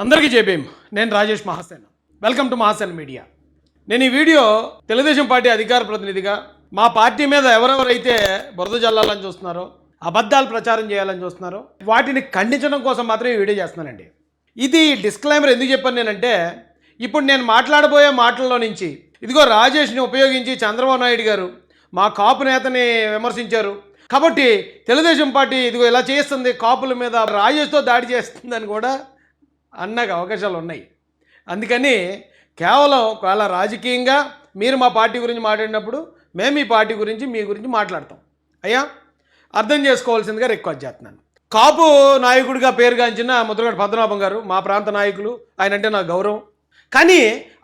అందరికీ జైభీమ్. నేను Rajesh Mahasen. Welcome to Mahasen media. నేను ఈ వీడియో తెలుగుదేశం పార్టీ అధికార ప్రతినిధిగా మా పార్టీ మీద ఎవరెవరైతే బురద జల్లాలని చూస్తున్నారో, అబద్ధాలు ప్రచారం చేయాలని చూస్తున్నారో వాటిని ఖండించడం కోసం మాత్రమే ఈ వీడియో చేస్తున్నానండి. ఇది డిస్క్లైమర్ ఎందుకు చెప్పాను నేనంటే, ఇప్పుడు నేను మాట్లాడబోయే మాటల్లో నుంచి ఇదిగో రాజేష్ని ఉపయోగించి చంద్రబాబు నాయుడు గారు మా కాపు నేతని విమర్శించారు కాబట్టి తెలుగుదేశం పార్టీ ఇదిగో ఇలా చేస్తుంది, కాపుల మీద రాజేష్తో దాడి చేస్తుందని కూడా అన్నకు అవకాశాలు ఉన్నాయి. అందుకని కేవలం ఒకవేళ రాజకీయంగా మీరు మా పార్టీ గురించి మాట్లాడినప్పుడు మేము ఈ పార్టీ గురించి మీ గురించి మాట్లాడతాం. అయ్యా అర్థం చేసుకోవాల్సిందిగా రిక్వెస్ట్ చేస్తున్నాను. కాపు నాయకుడిగా పేరుగాంచిన ముద్రగడ పద్మనాభం గారు మా ప్రాంత నాయకులు, ఆయన అంటే నాకు గౌరవం. కానీ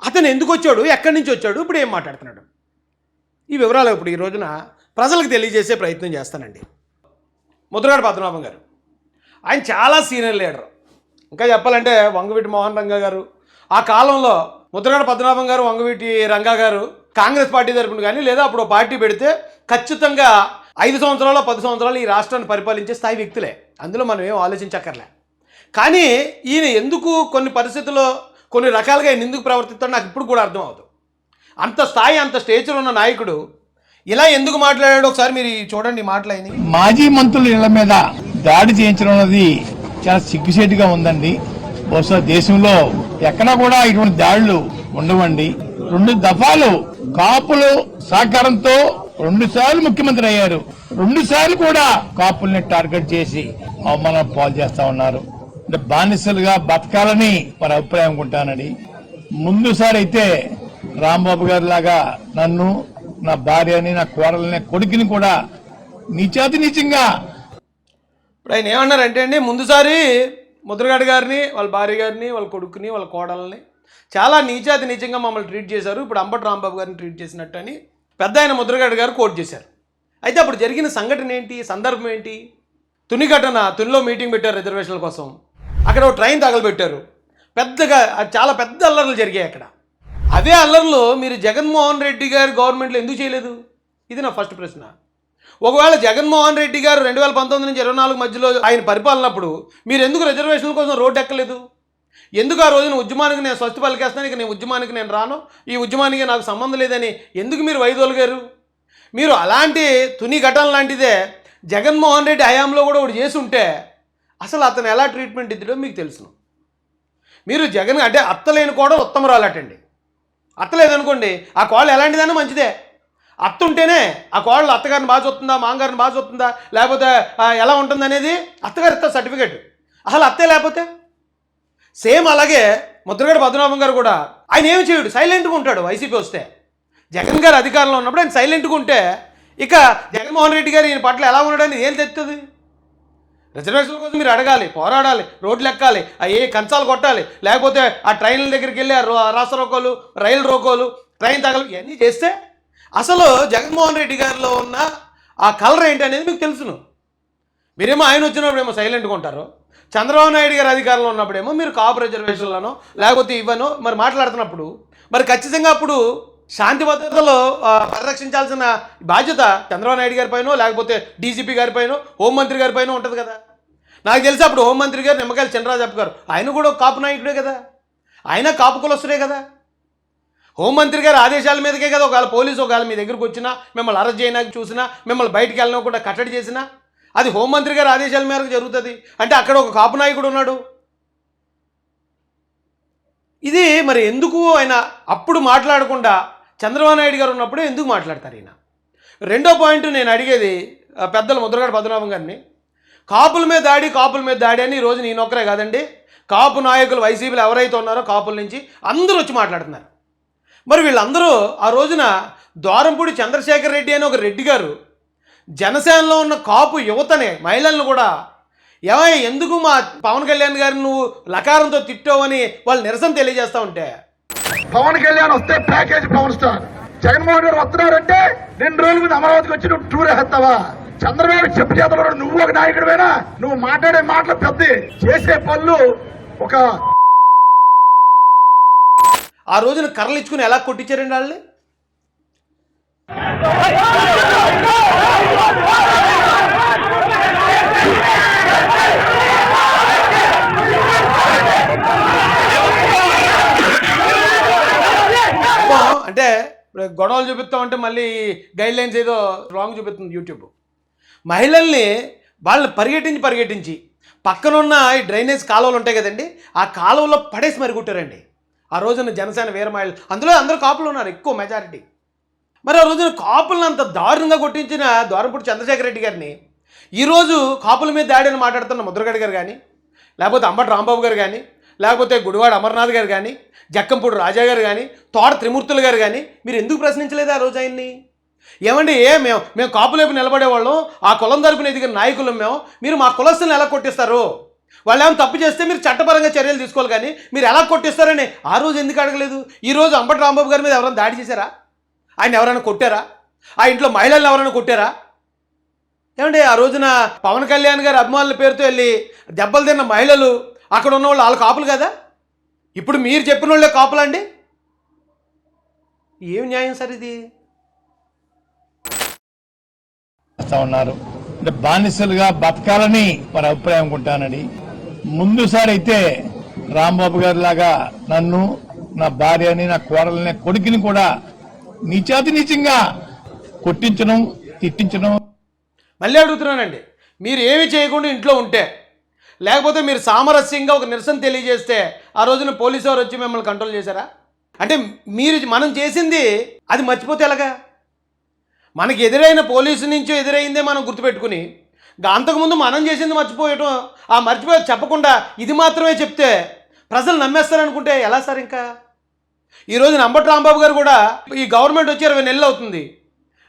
అతను ఎందుకు వచ్చాడు, ఎక్కడి నుంచి వచ్చాడు, ఇప్పుడు ఏం మాట్లాడుతున్నాడు, ఈ వివరాలు ఇప్పుడు ఈ రోజున ప్రజలకు తెలియజేసే ప్రయత్నం చేస్తానండి. ముద్రగడ పద్మనాభం గారు ఆయన చాలా సీనియర్ లీడర్. ఇంకా చెప్పాలంటే వంగవీటి మోహన్ రంగా గారు ఆ కాలంలో ముద్రగడ పద్మనాభం గారు, వంగవీటి రంగా గారు కాంగ్రెస్ పార్టీ తరపున కానీ లేదా అప్పుడు పార్టీ పెడితే ఖచ్చితంగా 5 సంవత్సరాలు 10 సంవత్సరాలు ఈ రాష్ట్రాన్ని పరిపాలించే స్థాయి వ్యక్తులే. అందులో మనం ఏం ఆలోచించక్కర్లే. కానీ ఈయన ఎందుకు కొన్ని పరిస్థితుల్లో కొన్ని రకాలుగా ఆయన ఎందుకు ప్రవర్తిస్తాడో నాకు ఇప్పుడు కూడా అర్థం అవుతుంది. అంత స్థాయి అంత స్టేజ్లో ఉన్న నాయకుడు ఇలా ఎందుకు మాట్లాడాడు ఒకసారి మీరు చూడండి. మాట్లాడింది మాజీ మంత్రుల ఇళ్ల మీద దాడి చేయించడం అనేది చాలా సిగ్గుసేటుగా ఉందండి. బహుశా దేశంలో ఎక్కడా కూడా ఇటువంటి దాడులు ఉండవండి. 2 దఫాలు కాపులు సహకారంతో 2 సార్లు ముఖ్యమంత్రి అయ్యారు. 2 సార్లు కూడా కాపుల్ని టార్గెట్ చేసి అవమానం పాలు చేస్తా ఉన్నారు. అంటే బానిసలుగా బతకాలని మన అభిప్రాయం అనుకుంటానండి. ముందుసారి అయితే రాంబాబు గారి లాగా నన్ను, నా భార్యని, నా కోడలని, కొడుకుని కూడా నీచాతినీచంగా ఇప్పుడు ఆయన ఏమన్నారంటే అండి, ముందుసారి ముద్రగడ గారిని, వాళ్ళ భార్య గారిని, వాళ్ళ కొడుకుని, వాళ్ళ కోడల్ని చాలా నీచాతి నీచంగా మమ్మల్ని ట్రీట్ చేశారు, ఇప్పుడు అంబటి రాంబాబు గారిని ట్రీట్ చేసినట్టు అని పెద్ద ఆయన ముద్రగడ గారు కోట్ చేశారు. అయితే అప్పుడు జరిగిన సంఘటన ఏంటి, సందర్భం ఏంటి? తునిలో మీటింగ్ పెట్టారు రిజర్వేషన్ల కోసం. అక్కడ ఒక ట్రైన్ తగలబెట్టారు. పెద్దగా చాలా పెద్ద అల్లర్లు జరిగాయి అక్కడ. అదే అల్లర్లు మీరు జగన్మోహన్ రెడ్డి గారి గవర్నమెంట్లో ఎందుకు చేయలేదు? ఇది నా ఫస్ట్ ప్రశ్న. ఒకవేళ జగన్మోహన్ రెడ్డి గారు 2019 నుంచి 24 మధ్యలో ఆయన పరిపాలనప్పుడు మీరు ఎందుకు రిజర్వేషన్ల కోసం రోడ్డు ఎక్కలేదు? ఎందుకు ఆ రోజున ఉద్యమానికి నేను స్వస్తి పలికేస్తాను, ఇక నేను ఉద్యమానికి నేను రాను, ఈ ఉద్యమానికి నాకు సంబంధం లేదని ఎందుకు మీరు వైదొలిగారు? మీరు అలాంటి తుని ఘటన లాంటిదే జగన్మోహన్ రెడ్డి హయాంలో కూడా ఒకటి చేసి ఉంటే అసలు అతను ఎలా ట్రీట్మెంట్ ఇద్దాడో మీకు తెలుసును. మీరు జగన్ అంటే అత్తలేని కూడా ఉత్తమరాలటండి. అత్తలేదనుకోండి, ఆ కోళ్ళు ఎలాంటిదైనా మంచిదే. అత్త ఉంటేనే ఆ కోడలు అత్తగారిని బాగా చూస్తుందా, మామగారిని బాగా చూస్తుందా, లేకపోతే ఎలా ఉంటుంది అనేది అత్తగారి ఇస్తారు సర్టిఫికేట్. అసలు అత్తే లేకపోతే సేమ్ అలాగే ముద్రగడ పద్మనాభం గారు కూడా ఆయన ఏమి చేయడు, సైలెంట్గా ఉంటాడు. వైసీపీ వస్తే జగన్ గారు అధికారంలో ఉన్నప్పుడు ఆయన సైలెంట్గా ఉంటే ఇక జగన్మోహన్ రెడ్డి గారు ఈయన పట్ల ఎలా ఉండడానికి ఏం తెస్తుంది? రిజర్వేషన్ల కోసం మీరు అడగాలి, పోరాడాలి, రోడ్లు ఎక్కాలి, ఏ కంచాలు కొట్టాలి, లేకపోతే ఆ ట్రైన్ల దగ్గరికి వెళ్ళి రాష్ట్ర రోకోలు, రైలు రోకోలు, ట్రైన్ తగలు ఇవన్నీ చేస్తే అసలు జగన్మోహన్ రెడ్డి గారిలో ఉన్న ఆ కలర్ ఏంటి అనేది మీకు తెలుసును. మీరేమో ఆయన వచ్చినప్పుడేమో సైలెంట్గా ఉంటారు, చంద్రబాబు నాయుడు గారు అధికారంలో ఉన్నప్పుడేమో మీరు కాపు రిజర్వేషన్లను లేకపోతే ఇవ్వను మరి మాట్లాడుతున్నప్పుడు మరి ఖచ్చితంగా అప్పుడు శాంతి భద్రతలో పరిరక్షించాల్సిన బాధ్యత చంద్రబాబు నాయుడు గారి పైన లేకపోతే డీజీపీ గారి పైన, హోంమంత్రి గారి పైన ఉంటుంది కదా. నాకు తెలిసి అప్పుడు హోంమంత్రి గారు నిమ్మకాయల చంద్రరాజప్ప గారు ఆయన కూడా కాపు నాయకుడే కదా, ఆయన కాపు కులస్తుడే కదా. హోంమంత్రి గారి ఆదేశాల మీదకే కదా ఒకవేళ పోలీసు ఒకవేళ మీ దగ్గరకు వచ్చినా, మిమ్మల్ని అరెస్ట్ చేయడానికి చూసినా, మిమ్మల్ని బయటికి వెళ్ళినా కూడా కట్టడి చేసినా అది హోంమంత్రి గారి ఆదేశాల మేరకు జరుగుతుంది. అంటే అక్కడ ఒక కాపు నాయకుడు ఉన్నాడు. ఇది మరి ఎందుకు ఆయన అప్పుడు మాట్లాడకుండా చంద్రబాబు నాయుడు గారు ఉన్నప్పుడే ఎందుకు మాట్లాడతారు ఈయన? రెండో పాయింట్ నేను అడిగేది పెద్దలు ముద్రగడ పద్మనాభం గారిని, కాపుల మీద దాడి అని ఈరోజు నేను ఒక్కరే కాదండి, కాపు నాయకులు వైసీపీలో ఎవరైతే ఉన్నారో కాపుల నుంచి అందరూ వచ్చి మాట్లాడుతున్నారు. మరి వీళ్ళందరూ ఆ రోజున ద్వారంపూడి చంద్రశేఖర్ రెడ్డి అని ఒక రెడ్డి గారు జనసేనలో ఉన్న కాపు యువతని, మహిళలను కూడా ఏమయ్య ఎందుకు మా పవన్ కళ్యాణ్ గారిని నువ్వు లకారంతో తిట్టావని వాళ్ళు నిరసన తెలియజేస్తా ఉంటే, పవన్ కళ్యాణ్ వస్తే ప్యాకేజ్ పవన్ స్టార్, జగన్మోహన్ గారు వస్తున్నారంటే 2 రోజుల ముందు అమరావతికి వచ్చి నువ్వు టూర్ వేస్తావా? చంద్రబాబు చెప్పు చేతలో నువ్వు ఒక నాయకుడివేనా? నువ్వు మాట్లాడే మాటలు పెద్ద, చేసే పనులు ఒక. ఆ రోజున కర్రలు ఇచ్చుకుని ఎలా కొట్టించారండి వాళ్ళని? అంటే గొడవలు చూపిస్తామంటే మళ్ళీ గైడ్ లైన్స్ ఏదో రాంగ్ చూపిస్తుంది యూట్యూబ్. మహిళల్ని వాళ్ళని పరిగెట్టించి పక్కనున్న ఈ డ్రైనేజ్ కాలువలు ఉంటాయి కదండి, ఆ కాలువలో పడేసి మరి కుట్టారండి ఆ రోజున జనసేన వీర మహిళలు. అందులో అందరూ కాపులు ఉన్నారు, ఎక్కువ మెజారిటీ. మరి ఆ రోజున కాపులను అంత దారుణంగా కొట్టించిన ద్వారంపూడి చంద్రశేఖర్ రెడ్డి గారిని ఈరోజు కాపుల మీద దాడి అని మాట్లాడుతున్న ముద్రగడ గారు కానీ, లేకపోతే అంబటి రాంబాబు గారు కానీ, లేకపోతే గుడివాడ అమర్నాథ్ గారు కానీ, జక్కంపూడి రాజా గారు కానీ, తోట త్రిమూర్తులు గారు కానీ మీరు ఎందుకు ప్రశ్నించలేదు ఆ రోజు ఆయన్ని? ఏమండి మేము కాపు వైపు నిలబడేవాళ్ళం, ఆ కులం తరపున ఎదిగిన నాయకులు మీరు మా కులస్తులను ఎలా కొట్టిస్తారు? వాళ్ళు ఏమైనా తప్పు చేస్తే మీరు చట్టపరంగా చర్యలు తీసుకోవాలి, కానీ మీరు ఎలా కొట్టిస్తారని ఆ రోజు ఎందుకు అడగలేదు? ఈరోజు అంబటి రాంబాబు గారి మీద ఎవరైనా దాడి చేశారా? ఆయన ఎవరైనా కొట్టారా? ఆ ఇంట్లో మహిళలను ఎవరైనా కొట్టారా? ఏమండి ఆ రోజున పవన్ కళ్యాణ్ గారి అభిమానుల పేరుతో వెళ్ళి దెబ్బలు తిన్న మహిళలు అక్కడ ఉన్న వాళ్ళు కాపులు కదా? ఇప్పుడు మీరు చెప్పిన వాళ్ళే కాపులండి? ఏం న్యాయం సార్ ఇది? ఉన్నారు అంటే బానిసలుగా బతకాలని వారి అభిప్రాయం అనుకుంటానని. ముందుసారి అయితే రాంబాబు గారి లాగా నన్ను, నా భార్యని, నా కోడలని, కొడుకుని కూడా నీచాతినీచంగా కొట్టించడం, తిట్టించడం. మళ్ళీ అడుగుతున్నానండి, మీరు ఏమి చేయకుండా ఇంట్లో ఉంటే, లేకపోతే మీరు సామరస్యంగా ఒక నిరసన తెలియజేస్తే ఆ రోజున పోలీసు వారు వచ్చి మిమ్మల్ని కంట్రోల్ చేశారా? అంటే మనం చేసింది అది మర్చిపోతే ఎలాగా? మనకి ఎదురైన పోలీసు నుంచి ఎదురైందే మనం గుర్తుపెట్టుకుని అంతకుముందు మనం చేసింది మర్చిపోయటం, ఆ మర్చిపోయి చెప్పకుండా ఇది మాత్రమే చెప్తే ప్రజలు నమ్మేస్తారనుకుంటే ఎలా సార్? ఇంకా ఈరోజు అంబటి రాంబాబు గారు కూడా ఈ గవర్నమెంట్ వచ్చి 20 నెలలు అవుతుంది,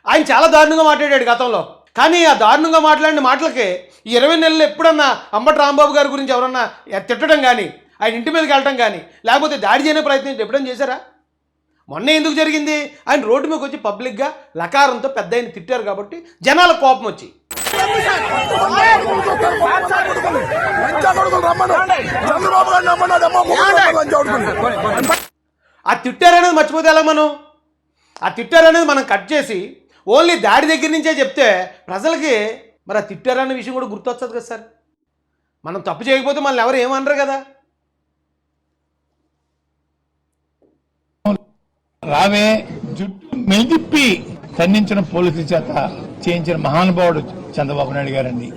ఆయన చాలా దారుణంగా మాట్లాడాడు గతంలో. కానీ ఆ దారుణంగా మాట్లాడిన మాటలకి ఈ 20 నెలలు ఎప్పుడన్నా అంబటి రాంబాబు గారి గురించి ఎవరన్నా తిట్టడం కానీ, ఆయన ఇంటి మీదకి వెళ్ళటం కానీ, లేకపోతే దాడి చేయనే ప్రయత్నం ఎప్పుడైనా చేశారా? మొన్న ఎందుకు జరిగింది? ఆయన రోడ్డు మీదకి వచ్చి పబ్లిక్గా లకారంతో పెద్ద ఆయన తిట్టారు కాబట్టి జనాల కోపం వచ్చి. ఆ తిట్టారనేది మర్చిపోతే ఎలా? ఆ తిట్టారనేది మనం కట్ చేసి ఓన్లీ దాడి దగ్గర నుంచే చెప్తే ప్రజలకి మరి ఆ తిట్టారనే విషయం కూడా గుర్తొస్తుంది కదా సార్. మనం తప్పు చేయకపోతే మళ్ళీ ఎవరు ఏమనరు కదా. రావే జుట్టు మెలితిప్పి ఖండించిన పోలీసుల చేత చేయించిన మహానుభావుడు చంద్రబాబు నాయుడు గారండి.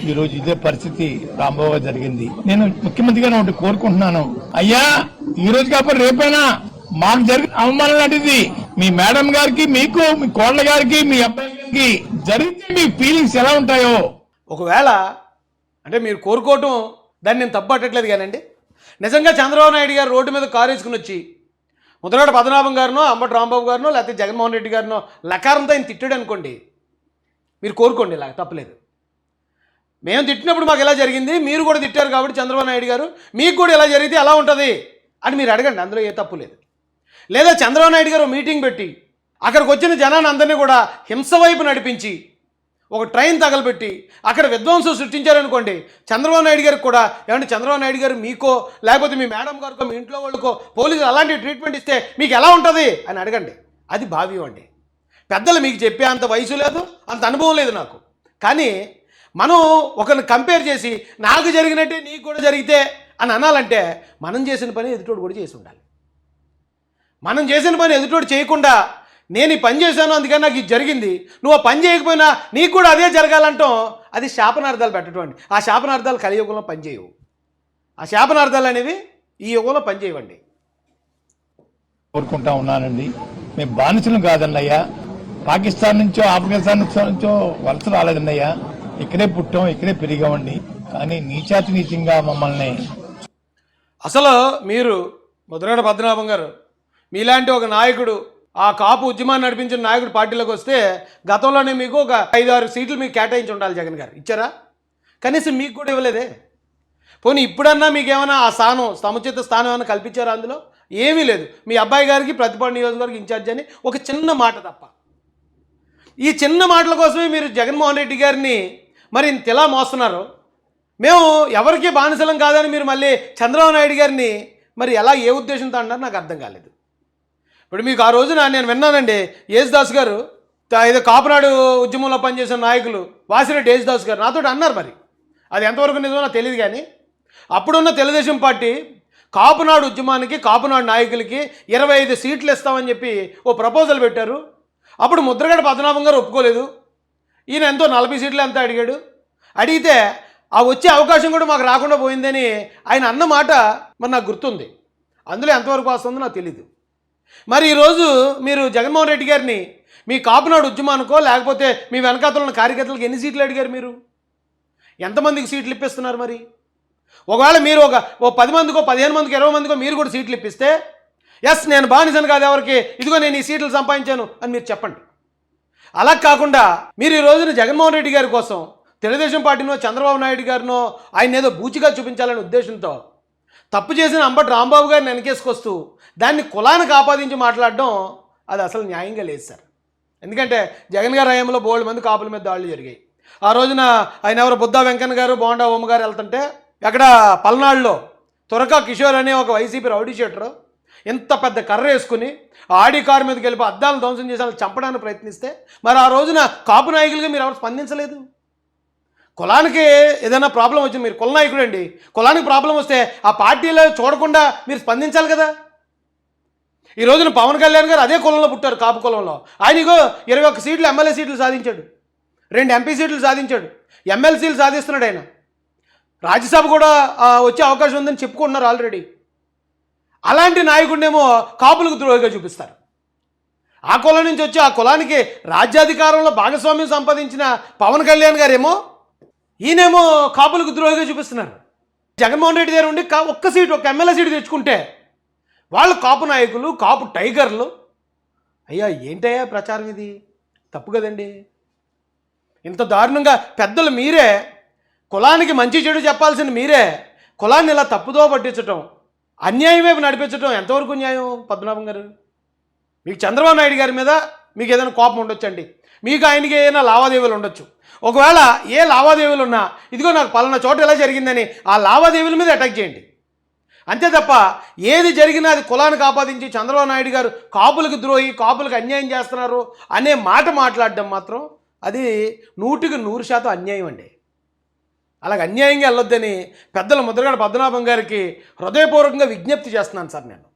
ఈ రోజు ఇదే పరిస్థితి రాంబాబు జరిగింది. నేను ముఖ్యమంత్రిగా ఒకటి కోరుకుంటున్నాను, అయ్యా ఈ రోజు కాకపోతే రేపైనా మాకు జరిగిన అవమానం లాంటిది మీ మేడం గారికి, మీకు, మీ కోళ్ళ గారికి, మీ అబ్బాయి గారికి జరిగితే మీ ఫీలింగ్స్ ఎలా ఉంటాయో. ఒకవేళ అంటే మీరు కోరుకోవటం దాన్ని నేను తప్పు పట్టట్లేదు కానండి, నిజంగా చంద్రబాబు నాయుడు గారు రోడ్డు మీద కారు వేసుకుని వచ్చి ముద్రగడ పద్మనాభం గారినో, అంబటి రాంబాబు గారినో, లేకపోతే జగన్మోహన్ రెడ్డి గారినో లకారంతో ఆయన తిట్టాడు అనుకోండి, మీరు కోరుకోండి, ఇలా తప్పలేదు. మేము తిట్టినప్పుడు మాకు ఎలా జరిగింది, మీరు కూడా తిట్టారు కాబట్టి చంద్రబాబు నాయుడు గారు మీకు కూడా ఎలా జరిగితే ఎలా ఉంటుంది అని మీరు అడగండి, అందులో ఏ తప్పు లేదు. లేదా చంద్రబాబు నాయుడు గారు మీటింగ్ పెట్టి అక్కడికి వచ్చిన జనాన్ని అందరినీ కూడా హింస వైపు నడిపించి ఒక ట్రైన్ తగలబెట్టి అక్కడ విధ్వంసం సృష్టించారనుకోండి, చంద్రబాబు నాయుడు గారికి కూడా ఏమంటే చంద్రబాబు నాయుడు గారు మీకో, లేకపోతే మీ మేడం గారికో, మీ ఇంట్లో వాళ్ళకో పోలీసులు అలాంటి ట్రీట్మెంట్ ఇస్తే మీకు ఎలా ఉంటుంది అని అడగండి. అది భావ్యం అండి. పెద్దలు మీకు చెప్పే అంత వయసు లేదు, అంత అనుభవం లేదు నాకు. కానీ మనం ఒకరిని కంపేర్ చేసి నాకు జరిగినట్టే నీకు కూడా జరిగితే అని అనాలంటే మనం చేసిన పని ఎదుటోడు కూడా చేసి ఉండాలి. మనం చేసిన పని ఎదుటోడు చేయకుండా నేను ఈ పని చేశాను అందుకని నాకు ఇది జరిగింది, నువ్వు ఆ పని చేయకపోయినా నీకు కూడా అదే జరగాలంటాం, అది శాపనార్థాలు పెట్టడం అండి. ఆ శాపనార్థాలు కలియుగంలో పనిచేయవు. ఆ శాపనార్థాలు అనేవి ఈ యుగంలో పనిచేయవండి. కోరుకుంటా ఉన్నానండి, మేము బానిసలు కాదన్నయ్యా, పాకిస్తాన్ నుంచో ఆఫ్ఘనిస్తాన్ నుంచో వలస రాలేదన్నయ్యా, ఇక్కడే పుట్టాం, ఇక్కడే పెరిగామండి. కానీ నీచాతినీచంగా మమ్మల్ని అసలు మీరు ముద్రగడ పద్మనాభం గారు మీలాంటి ఒక నాయకుడు, ఆ కాపు ఉద్యమాన్ని నడిపించిన నాయకుడు పార్టీలోకి వస్తే గతంలోనే మీకు ఒక 5-6 సీట్లు మీకు కేటాయించి ఉండాలి. జగన్ గారు ఇచ్చారా? కనీసం మీకు కూడా ఇవ్వలేదే. పోనీ ఇప్పుడన్నా మీకు ఏమైనా ఆ స్థానం, సముచిత స్థానం ఏమైనా కల్పించారా? అందులో ఏమీ లేదు. మీ అబ్బాయి గారికి ప్రతిపాడు నియోజకవర్గ ఇన్ఛార్జ్ అని ఒక చిన్న మాట తప్ప. ఈ చిన్న మాటల కోసమే మీరు జగన్మోహన్ రెడ్డి గారిని మరి ఇంత ఇలా మోస్తున్నారు. మేము ఎవరికి బానిసలం కాదని మీరు మళ్ళీ చంద్రబాబు నాయుడు గారిని మరి ఎలా, ఏ ఉద్దేశంతో అన్నారు నాకు అర్థం కాలేదు. ఇప్పుడు మీకు ఆ రోజున నేను విన్నానండి, యేసుదాస్ గారు ఏదో కాపునాడు ఉద్యమంలో పనిచేసిన నాయకులు వాసిరెడ్డి యేసుదాస్ గారు నాతో అన్నారు. మరి అది ఎంతవరకు నిజమో నాకు తెలియదు. కానీ అప్పుడున్న తెలుగుదేశం పార్టీ కాపునాడు ఉద్యమానికి కాపునాడు నాయకులకి 25 సీట్లు ఇస్తామని చెప్పి ఓ ప్రపోజల్ పెట్టారు. అప్పుడు ముద్రగడ పద్మనాభం గారు ఒప్పుకోలేదు. ఈయన ఎంతో 40 సీట్లు ఎంత అడిగాడు. అడిగితే ఆ వచ్చే అవకాశం కూడా మాకు రాకుండా పోయిందని ఆయన అన్న మాట మరి నాకు గుర్తుంది. అందులో ఎంతవరకు వస్తుందో నాకు తెలీదు. మరి ఈరోజు మీరు జగన్మోహన్ రెడ్డి గారిని మీ కాపునాడు ఉద్యమానికో లేకపోతే మీ వెనకాతల ఉన్న కార్యకర్తలకు ఎన్ని సీట్లు అడిగారు? మీరు ఎంతమందికి సీట్లు ఇప్పిస్తున్నారు? మరి ఒకవేళ మీరు ఓ 10 మందికో 15 మందికో 20 మందికో మీరు కూడా సీట్లు ఇప్పిస్తే ఎస్ నేను బానిసను కాదు ఎవరికి, ఇదిగో నేను ఈ సీట్లు సంపాదించాను అని మీరు చెప్పండి. అలా కాకుండా మీరు ఈ రోజున జగన్మోహన్ రెడ్డి గారి కోసం తెలుగుదేశం పార్టీనో చంద్రబాబు నాయుడు గారినో ఆయన ఏదో బూచిగా చూపించాలనే ఉద్దేశంతో తప్పు చేసిన అంబటి రాంబాబు గారిని వెనకేసుకొస్తూ దాన్ని కులానికి ఆపాదించి మాట్లాడడం అది అసలు న్యాయంగా లేదు సార్. ఎందుకంటే జగన్ గారి హయాంలో బోల్డ్ మంది కాపుల మీద దాడులు జరిగాయి. ఆ రోజున ఆయన ఎవరు బుద్ధా వెంకన్న గారు బోండా ఓమ గారు వెళ్తుంటే అక్కడ పల్నాడులో తురకా కిషోర్ అనే ఒక వైసీపీ రౌడీ షీటరు ఎంత పెద్ద కర్ర వేసుకుని ఆడి కారు మీదకి వెళ్ళి అద్దాలను ధ్వంసం చేసి వాళ్ళు చంపడానికి ప్రయత్నిస్తే మరి ఆ రోజున కాపు నాయకులుగా మీరు ఎవరు స్పందించలేదు. కులానికి ఏదైనా ప్రాబ్లం వచ్చింది, మీరు కుల నాయకుడు అండి, కులానికి ప్రాబ్లం వస్తే ఆ పార్టీలో చూడకుండా మీరు స్పందించాలి కదా. ఈ రోజున పవన్ కళ్యాణ్ గారు అదే కులంలో పుట్టారు, కాపు కులంలో. ఆయనకు 21 సీట్లు ఎమ్మెల్యే సీట్లు సాధించాడు, 2 ఎంపీ సీట్లు సాధించాడు, ఎమ్మెల్సీలు సాధిస్తున్నాడు. ఆయన రాజ్యసభ కూడా వచ్చే అవకాశం ఉందని చెప్పుకుంటున్నారు ఆల్రెడీ. అలాంటి నాయకుడినేమో కాపులకు ద్రోహిగా చూపిస్తారు. ఆ కులం నుంచి వచ్చి ఆ కులానికి రాజ్యాధికారంలో భాగస్వామ్యం సంపాదించిన పవన్ కళ్యాణ్ గారేమో ఈయనేమో కాపులకు ద్రోహిగా చూపిస్తున్నారు. జగన్మోహన్ రెడ్డి గారు ఉండి ఒక్క సీటు ఒక ఎమ్మెల్యే సీటు తెచ్చుకుంటే వాళ్ళు కాపు నాయకులు, కాపు టైగర్లు. అయ్యా ఏంటయ్యా ప్రచారం ఇది? తప్పు కదండి. ఇంత దారుణంగా పెద్దలు మీరే, కులానికి మంచి చెడు చెప్పాల్సిన మీరే కులాన్ని ఇలా తప్పుదో పట్టించటం, అన్యాయం వైపు నడిపించడం ఎంతవరకు న్యాయం? పద్మనాభం గారు, మీకు చంద్రబాబు నాయుడు గారి మీద మీకు ఏదైనా కోపం ఉండొచ్చండి, మీకు ఆయనకి ఏదైనా లావాదేవీలు ఉండొచ్చు. ఒకవేళ ఏ లావాదేవీలు ఉన్నా ఇదిగో నాకు పలానా చోట ఎలా జరిగిందని ఆ లావాదేవీల మీద అటాక్ చేయండి. అంతే తప్ప ఏది జరిగినా అది కులానికి ఆపాదించి చంద్రబాబు నాయుడు గారు కాపులకు ద్రోహి, కాపులకు అన్యాయం చేస్తున్నారు అనే మాట మాట్లాడడం మాత్రం అది 100కి 100% అన్యాయం అండి. అలాగ అన్యాయంగా వెళ్ళొద్దని పెద్దల ముద్రగడ పద్మనాభం గారికి హృదయపూర్వకంగా విజ్ఞప్తి చేస్తున్నాను సార్ నేను.